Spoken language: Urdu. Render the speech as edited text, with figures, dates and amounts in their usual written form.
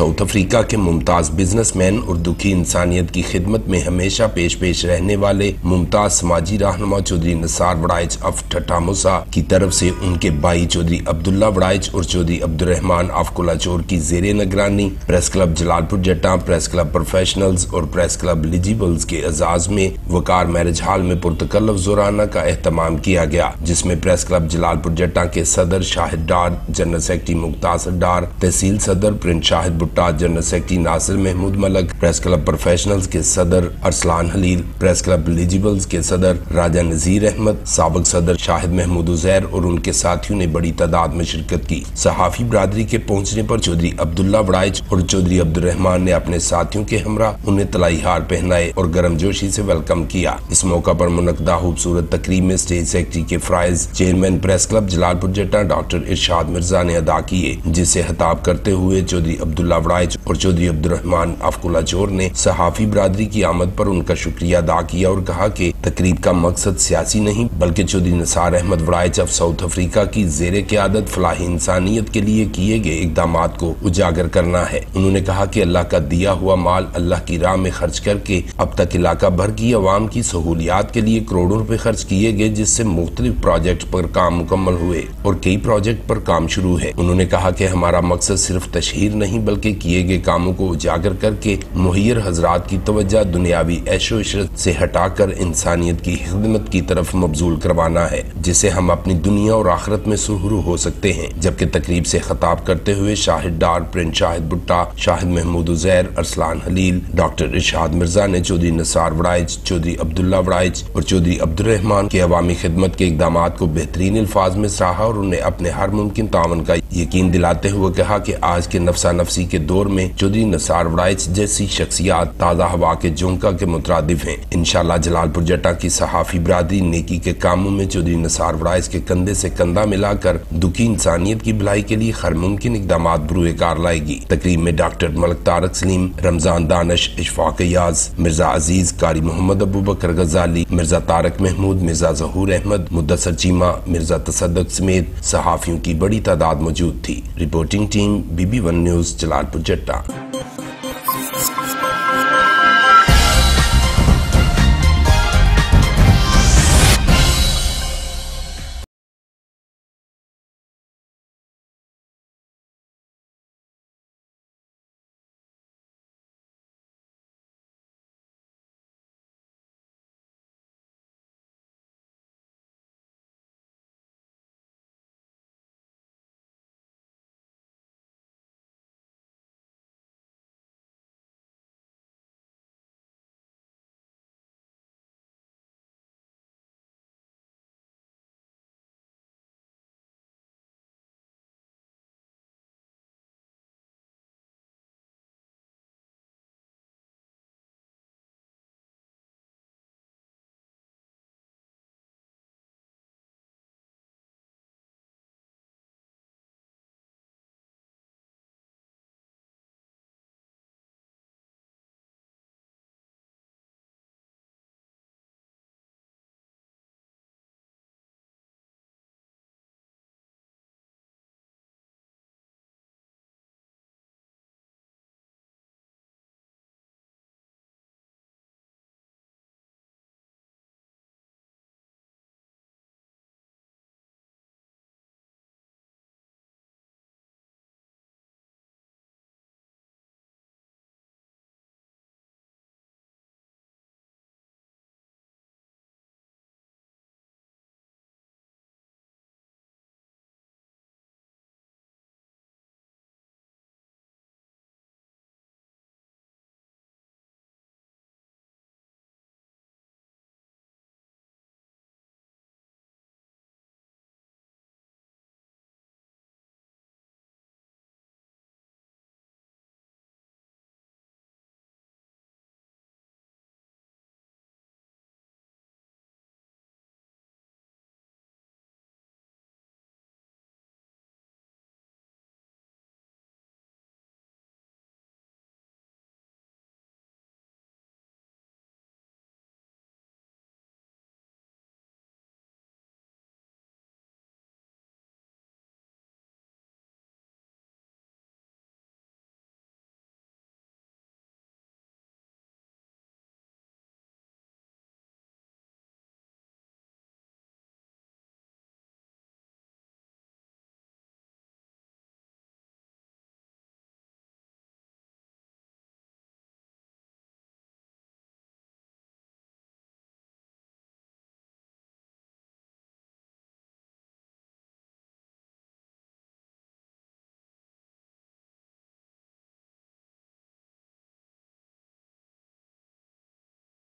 ساؤتھ افریقہ کے ممتاز بزنس مین اور دکھی انسانیت کی خدمت میں ہمیشہ پیش رہنے والے ممتاز سماجی رہنما چودھری نثار وڑائچ آف ٹھٹھہ موسیٰ کی طرف سے ان کے بھائی چودھری عبداللہ وڑائچ اور چودھری عبدالرحمان آف کولاچور کی زیر نگرانی پریس کلب جلال پور جٹا، پریس کلب پروفیشنلز اور پریس کلب ایلیجیبلز کے اعزاز میں وقار میرج ہال میں پرتکلف زورانہ کا اہتمام کیا گیا، جس میں پریس کلب جلال پور جٹا کے صدر شاہد ڈار، جنرل سیکرٹری ممتاز ڈار، تحصیل صدر پرنس شاہد بھٹہ، جنرل سیکرٹری ناصر محمود ملک، پریس کلب پروفیشنلز کے صدر ارسلان حلیل، پریس کلب ایلیجیبلز کے صدر راجہ نذیر احمد، سابق صدر شاہد محمود عزیر اور ان کے ساتھیوں نے بڑی تعداد میں شرکت کی۔ صحافی برادری کے پہنچنے پر چودھری عبداللہ وڑائچ اور چودھری عبدالرحمان نے اپنے ساتھیوں کے ہمراہ انہیں طلائی ہار پہنائے اور گرم جوشی سے ویلکم کیا۔ اس موقع پر منعقدہ خوبصورت تقریب میں اسٹیج سیکرٹری کے فرائض چیئرمین پریس کلب جلال پور جٹا ڈاکٹر ارشاد مرزا نے ادا کیے، جس سے خطاب کرتے ہوئے چودھری عبداللہ وڑائچ اور چودھری عبدالرحمان آف کولاچور نے صحافی برادری کی آمد پر ان کا شکریہ ادا کیا اور کہا کہ تقریب کا مقصد سیاسی نہیں بلکہ Chaudhry Nisar Ahmed Warraich of South Africa کی زیر قیادت فلاح انسانیت کے لیے کیے گئے اقدامات کو اجاگر کرنا ہے۔ انہوں نے کہا کہ اللہ کا دیا ہوا مال اللہ کی راہ میں خرچ کر کے اب تک علاقہ بھر کی عوام کی سہولیات کے لیے کروڑوں روپے خرچ کیے گئے، جس سے مختلف پروجیکٹ پر کام مکمل ہوئے اور کئی پروجیکٹ پر کام شروع ہے۔ انہوں نے کہا کہ ہمارا مقصد صرف تشہیر نہیں بلکہ کیے گئے کاموں کو اجاگر کر کے مہیر حضرات کی توجہ دنیاوی عیش و عشرت سے ہٹا کر انسانیت کی خدمت کی طرف مبذول کروانا ہے، جس سے ہم اپنی دنیا اور آخرت میں سرخرو ہو سکتے ہیں۔ جبکہ تقریب سے خطاب کرتے ہوئے شاہد ڈار، پرنس شاہد بھٹہ، شاہد محمود عزیر، ارسلان حلیل، ڈاکٹر ارشاد مرزا نے چودھری نثار وڑائچ، چودھری عبداللہ وڑائچ اور چودھری عبدالرحمان کے عوامی خدمت کے اقدامات کو بہترین الفاظ میں سراہا اور انہیں اپنے ہر ممکن تعاون کا یقین دلاتے ہوئے کہا کہ آج کے نفسا نفسی کے دور میں چودھری نثار وڑائچ جیسی شخصیات تازہ ہوا کے جھونکا کے مترادف ہیں۔ انشاءاللہ جلال پور جٹا کی صحافی برادری نیکی کے کاموں میں چودھری نثار وڑائچ کے کندھے سے کندھا ملا کر دکھی انسانیت کی بھلائی کے لیے ہر ممکن اقدامات بروئے کار لائے گی۔ تقریب میں ڈاکٹر ملک طارق سلیم، رمضان دانش، اشفاق ایاز، مرزا عزیز، قاری محمد ابوبکر غزالی، مرزا طارق محمود، مرزا ظہور احمد، مدثر چیمہ، مرزا تصدق سمیت صحافیوں کی بڑی تعداد موجود تھی۔ رپورٹنگ ٹیم BB1 نیوز جلال پور جٹا۔